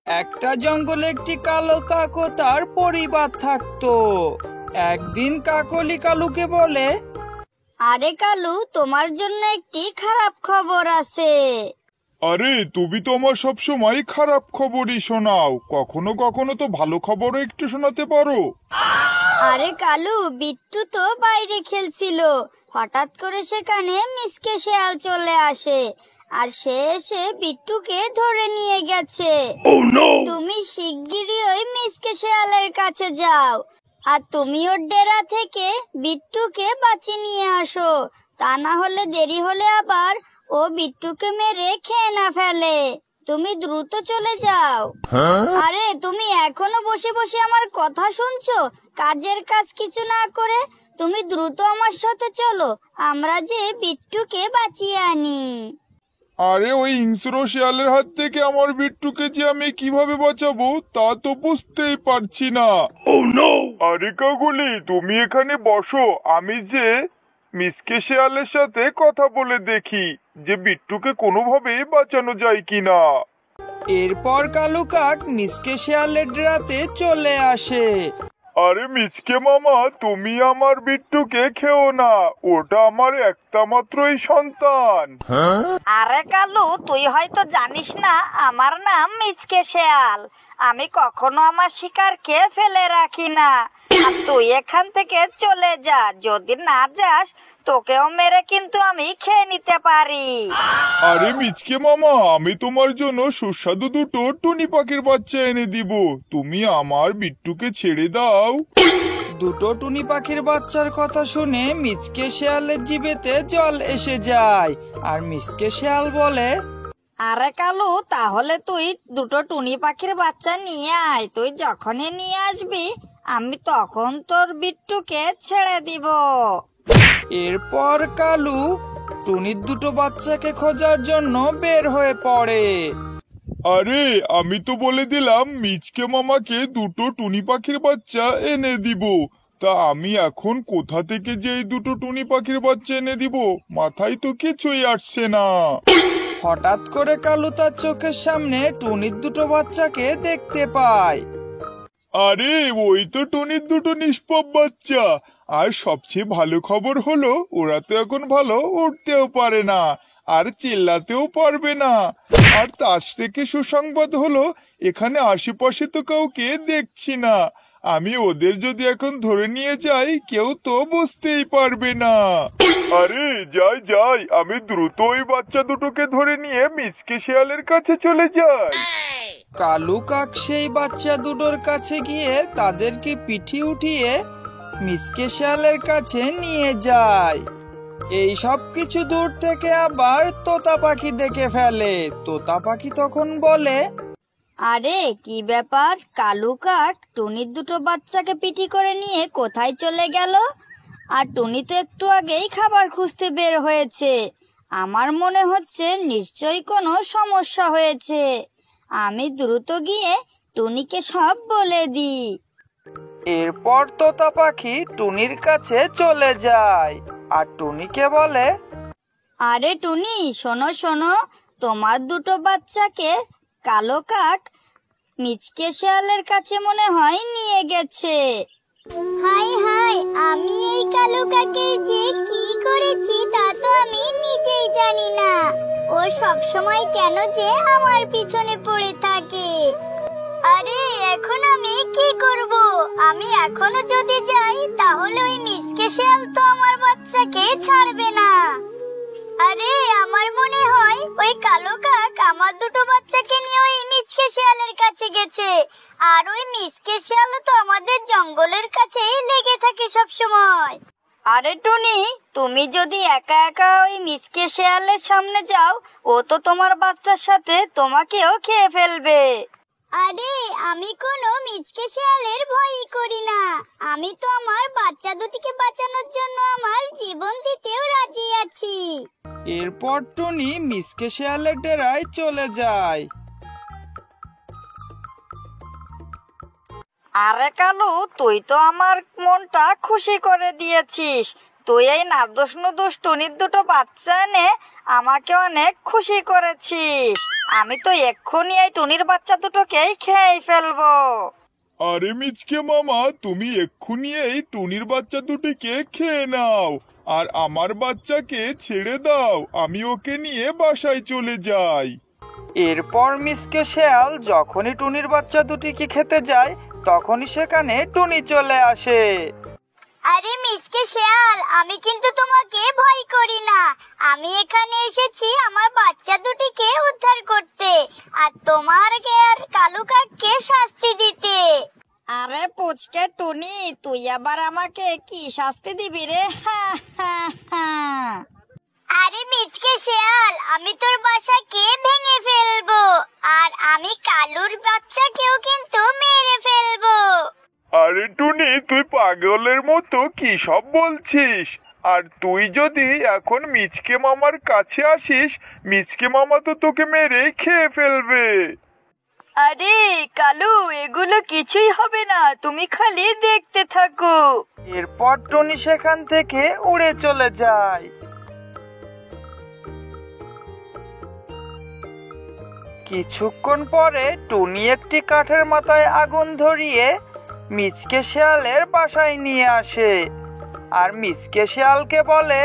একটা জঙ্গলে একটি কালো কাক ও তার পরিবার থাকতো। একদিন কাকলি কালুকে বলে, আরে কালু, তোমার জন্য একটি খারাপ খবর আছে। আরে তুমি তো আমার সবসময় খারাপ খবরই শোনাও, কখনো কখনো তো ভালো খবরও একটু শোনাতে পারো। আরে কালু, বিট্টু তো বাইরে খেলছিল, হঠাৎ করে সেখানে মিসকে শেয়াল চলে আসে, আর সে এসে বিট্টুকে ধরে নিয়ে গেছে। তুমি শিগগিরই ওই মিসকে শেয়ালের কাছে যাও, আর তুমি ওর ডেরা থেকে বিট্টুকে বাঁচিয়ে নিয়ে আসো। তা না হলে দেরি হলে আবার ও বিট্টুকে মেরে খেয়ে না ফেলে। তুমি দ্রুত চলে যাও। আরে তুমি এখনো বসে বসে আমার কথা শুনছো, কাজের কাজ কিছু না করে? তুমি দ্রুত আমার সাথে চলো, আমরা যে বিট্টুকে বাঁচিয়ে আনি। আরে ওই হিংস্র শিয়ালের হাত থেকে আমার বিট্টুকে যে আমি কিভাবে বাঁচাবো তা তো বুঝতেই পারছি না। আরে কাকুলি, তুমি এখানে বসো, আমি যে মিসকে শিয়ালের সাথে কথা বলে দেখি যে বিট্টুকে কোনোভাবেই বাঁচানো যায় কিনা। এরপর কালু কাক মিসকে শেয়ালের ডেরাতে চলে আসে। আরে মিচকে মামা, তুমি আমার বিট্টুকে খেও না, ওটা আমার একটা মাত্রই সন্তান। আরে কালু, তুই হয়তো জানিস না আমার নাম মিচকে শেয়াল। আমি কখনো আমার শিকারকে ফেলে রাখি না। আর তুই এখান থেকে চলে যা, যদি না যাস তোকেও মেরে কিন্তু আমি খেয়ে নিতে পারি। আরে মিচকে মামা, আমি তোমার জন্য সুস্বাদু দুটো টুনি পাখির বাচ্চা এনে দিব, তুমি আমার বিট্টুকে ছেড়ে দাও। দুটো টুনি পাখির বাচ্চার কথা শুনে মিচকে শেয়ালের জিভেতে জল এসে যায়, আর মিচকে শেয়াল বলে, আরে কালু, তাহলে তুই দুটো টুনি পাখির বাচ্চা নিয়ে আয়। তুই যখনই নিয়ে আসবি আমি তখন তোর বিট্টুকে ছেড়ে দিব। এরপর কালু টুনির দুটো বাচ্চাকে খোঁজার জন্য বের হয়ে পড়ে। আরে আমি তো বলে দিলাম মিচকে মামাকে দুটো টুনি পাখির বাচ্চা এনে দিব, তা আমি এখন কোথা থেকে যে এই দুটো টুনি পাখির বাচ্চা এনে দিব মাথায় তো কিছুই আসছে না। হঠাৎ করে কালু তার চোখের সামনে টুনির দুটো বাচ্চাকে দেখতে পায়। আরে ওই তো টুনির দুটো নিষ্পাপ বাচ্চা, আর সবচেয়ে ভালো খবর হলো ওরা তো এখন ভালো উঠতেও পারে না, আর চিল্লাতেও পারবে না। আর তার থেকে সুসংবাদ হলো এখানে আশেপাশে তো কাউকে দেখছি না, আমি ওদের যদি এখন ধরে নিয়ে যাই কেউ তো বুঝতেই পারবে না। আরে যাই যাই, আমি দ্রুত ওই বাচ্চা দুটোকে ধরে নিয়ে মিচকে শিয়ালের কাছে চলে যাই। কালু কাক সেই বাচ্চা দুটোর কাছে গিয়ে তাদেরকে পিঠে উঠিয়ে মিচকে শেয়ালের কাছে নিয়ে যায়। এই সব কিছু দূর থেকে আবার তোতা পাখি দেখে ফেলে। তোতা পাখি তখন বলে, আরে কি ব্যাপার, কালু কাক টুনির দুটো বাচ্চাকে পিটি করে নিয়ে কোথায় চলে গেল? আর টুনি তো একটু আগেই খাবার খুঁজতে বের হয়েছে। আমার মনে হচ্ছে নিশ্চয়ই কোনো সমস্যা হয়েছে। আমি দ্রুত গিয়ে টুনিকে সব বলে দিই। এরপর তোতা পাখি টুনির কাছে চলে যায় আর টুনিকে বলে, আরে টুনি, শোনো শোনো, তোমার দুটো বাচ্চাকে কালো কাক মিচকে শেয়ালের কাছে মনে হয় নিয়ে গেছে। হাই হাই, আমি এই কালো কাকের যে কি করেছি তা তো আমি নিজেই জানি না। ও সব সময় কেন যে আমার পিছনে পড়ে থাকে। আরে এখন আমি কি করব? আমি এখনো যদি যাই তাহলে ওই মিসকে শেয়াল তো আমার বাচ্চাকে ছাড়বে না। আরে আমার মনে হয় ওই কালো কাক আমার দুটো বাচ্চাকে নিয়ে ওই মিসকে শিয়ালের কাছে গেছে। আর ওই মিসকে শিয়াল তো আমাদের জঙ্গলের কাছেই লেগে থাকে সব সময়। আরে টুনি, তুমি যদি একা একা ওই মিসকে শিয়ালের সামনে যাও, ও তো তোমার বাচ্চার সাথে তোমাকেও খেয়ে ফেলবে। আরে আমি কোনো মিচকে শিয়ালের ভয়ই করি না। আমি তো আমার বাচ্চা দুটিকে বাঁচানোর জন্য আমার জীবন দিতেও রাজি আছি। এরপর টুনি মিসকে শেয়ালের ডেরায় চলে যায়। আরে কালু, তুই তো আমার মনটা খুশি করে দিয়েছিস। তুই এই নাদুস নুদুস টুনির দুটো বাচ্চা এনে আমাকে অনেক খুশি করেছিস। আমি তো এক্ষুনি এই টুনির বাচ্চা দুটোকেই খেয়ে ফেলবো। আরে মিচকে মামা, তুমি এক্ষুনি এই টুনির বাচ্চা দুটিকে খেয়ে নাও আর আমার বাচ্চাকে ছেড়ে দাও, আমি ওকে নিয়ে বাসায় চলে যাই। এরপর মিসকে শেয়াল যখনই টুনির বাচ্চা দুটিকে খেতে যায় তখনই সেখানে টুনি চলে আসে। আরে মিসকে শেয়াল, আমি কিন্তু তোমাকে ভয় করি না। আমি এখানে এসেছি আমার বাচ্চা দুটিকে উদ্ধার করতে আর তোমারকে আর কালু কাককে শাস্তি দিতে। আরে পুচকে টুনি, তুই আবার আমাকে কি শাস্তি দিবি রে? হা হা হা। আরে মিচকে শেয়াল, আমি তোর বাসাকে ভেঙে ফেলবো আর আমি কালুর বাচ্চাকেও কিন্তু মেরে ফেলবো। আরে টুনি, তুই পাগলের মতো কি সব বলছিস? আর তুই যদি এখন মিচকে মামার কাছে আসিস, মিচকে মামা তো তোকে মেরে খেয়ে ফেলবে। আরে কালু, এগুলো কিছুই হবে না, তুমি খালি দেখতে থাকো। এরপর টুনি সেখান থেকে উড়ে চলে যায়। কিছুক্ষণ পরে টুনি একটি কাঠের মাথায় আগুন ধরিয়ে মিচকে শেয়ালের বাসায় নিয়ে আসে আর মিচকে শেয়ালকে বলে,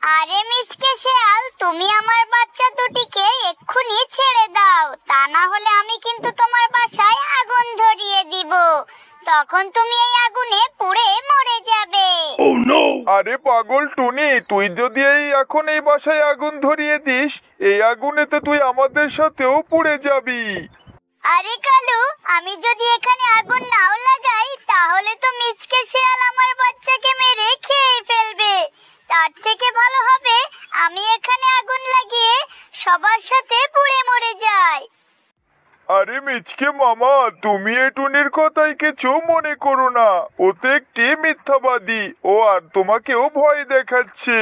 আরে মিচকে শেয়াল, তুমি আমার বাচ্চা দুটিকে এক্ষুনি ছেড়ে দাও, তা না হলে আমি কিন্তু তোমার বাসায় আগুন ধরিয়ে দিব। তখন তুমি এই আগুনে পুড়ে মরে যাবে। আরে পাগল টুনি, তুই যদি এখন এই বাসায় আগুন ধরিয়ে দিস, এই আগুনেতে তুই আমাদের সাথেও পুড়ে যাবি। আরে কালু, আমি যদি এখানে আগুন নাও লাগাই তাহলে তো মিচকে শেয়াল আমার বাচ্চাকে মেরে খেয়ে ফেলবে। তার থেকে ভালো হবে আমি এখানে আগুন লাগিয়ে সবার সাথে পুড়ে মরে যাই। আরে মিচকে মামা, তুমি এই টুনির কথাই কিছু মনে করো না, ও তো একটি মিথ্যাবাদী, ও আর তোমাকেও ভয় দেখাচ্ছে।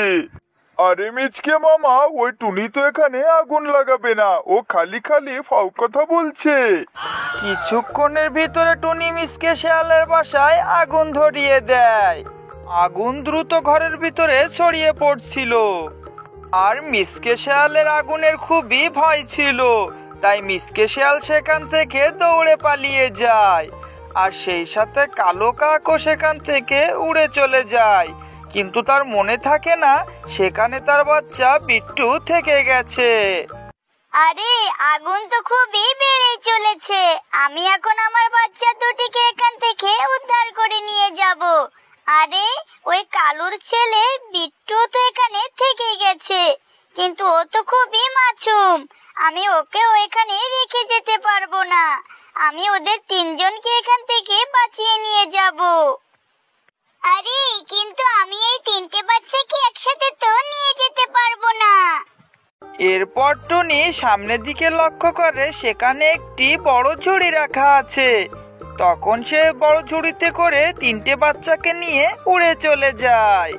আরে মিচকে মামা, ওই টুনি তো এখানে আগুন লাগাবে না, ও খালি খালি ফাও কথা বলছে। কিছুক্ষণের ভিতরে টুনি মিচকে শেয়ালের বাসায় আগুন ধরিয়ে দেয়। আগুন দ্রুত ঘরের ভিতরে ছড়িয়ে পড়ছিল আর মিচকে শেয়ালের আগুনের খুবই ভয় ছিল, তাই মিচকে শেয়াল সেখান থেকে দৌড়ে পালিয়ে যায় আর সেই সাথে কালো কাকও সেখান থেকে উড়ে চলে যায়। কিন্তু তার মনে থাকে না সেখানে তার বাচ্চা বিট্টু থেকে গেছে। আরে আগুন তো খুবই বেড়ে চলেছে, আমি এখন আমার বাচ্চা দুটিকে এখান থেকে উদ্ধার করে নিয়ে যাব। আরে ওই কালুর ছেলে বিট্টু তো এখানে থেকে গেছে, কিন্তু ও তো খুবই মাসুম, আমি ওকেও এখানে রেখে যেতে পারবো না। আমি ওদের তিনজনকে এখান থেকে বাঁচিয়ে নিয়ে যাব। আরে কিন্তু আমি এই তিনটে বাচ্চাকে একসাথে তো নিয়ে যেতে পারবো না। এরপর টুনি সামনের দিকে লক্ষ্য করে সেখানে একটি বড় ঝুড়ি রাখা আছে। তখন সে বড় ঝুড়িতে করে তিনটে বাচ্চাকে নিয়ে উড়ে চলে যায়।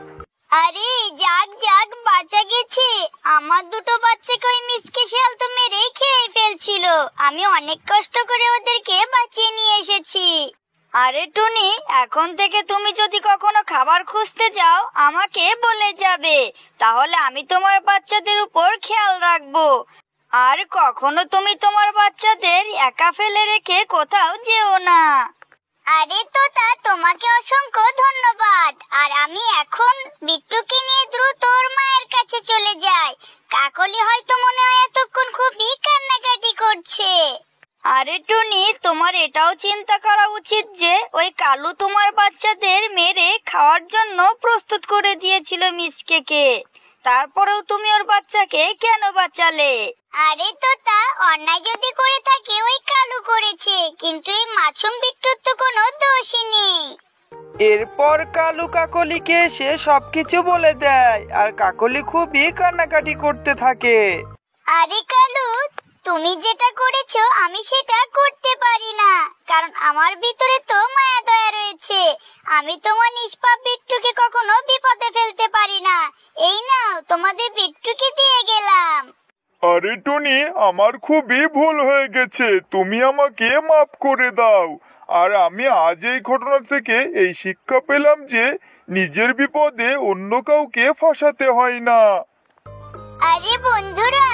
আরে যাক যাক, বাঁচা গেছে। আমার দুটো বাচ্চাকে ওই মিচকে শেয়াল তো মেরে খেয়ে ফেলছিল, আমি অনেক কষ্ট করে ওদেরকে বাঁচিয়ে নিয়ে এসেছি। আরে টুনি, এখন থেকে তুমি যদি কখনো খাবার খুঁজতে যাও আমাকে বলে যাবে, তাহলে আমি তোমার বাচ্চাদের উপর খেয়াল রাখবো। আর কখনো তুমি তোমার বাচ্চাদের একা ফেলে রেখে কোথাও যেও না। আরে তোতা, তোমাকে অসংখ্য ধন্যবাদ। আর আমি এখন বিট্টুকে নিয়ে দ্রুত ওর মায়ের কাছে চলে যাই। কাকলি হয়তো মনে হয় এতক্ষণ খুবই কান্নাকাটি করছে। আরে টুনি, তোমার এটাও চিন্তা করা উচিত যে ওই কালু তোমার বাচ্চাদের মেরে খাওয়ার জন্য প্রস্তুত করে দিয়েছিল মিচকেকে, তারপরেও তুমি ওর বাচ্চাকে কেন বাঁচালে? আরে তোতা, অন্যায় যদি করে থাকে ওই কালু করেছে, কিন্তু এই মাসুম বিট্টুর তো কোনো দোষই নেই। এরপর কালু কাকলিকে এসে সবকিছু বলে দেয় আর কাকলি খুবই কান্নাকাটি করতে থাকে। আরে কালু, তুমি যেটা করেছো আমি সেটা করতে পারি না, কারণ আমার ভিতরে তো মায়া দয়া রয়েছে। আমি তোমার নিষ্পাপ বিট্টুকে কখনো বিপদে ফেলতে পারি না। এই নাও, তোমাদের বিট্টুকে দিয়ে গেলাম। আরে টুনি, আমার খুবই ভুল হয়ে গেছে, তুমি আমাকে মাফ করে দাও। আর আমি আজ এই ঘটনা থেকে এই শিক্ষা পেলাম যে নিজের বিপদে অন্য কাউকে ফাঁসাতে হয় না। আরে বন্ধুরা,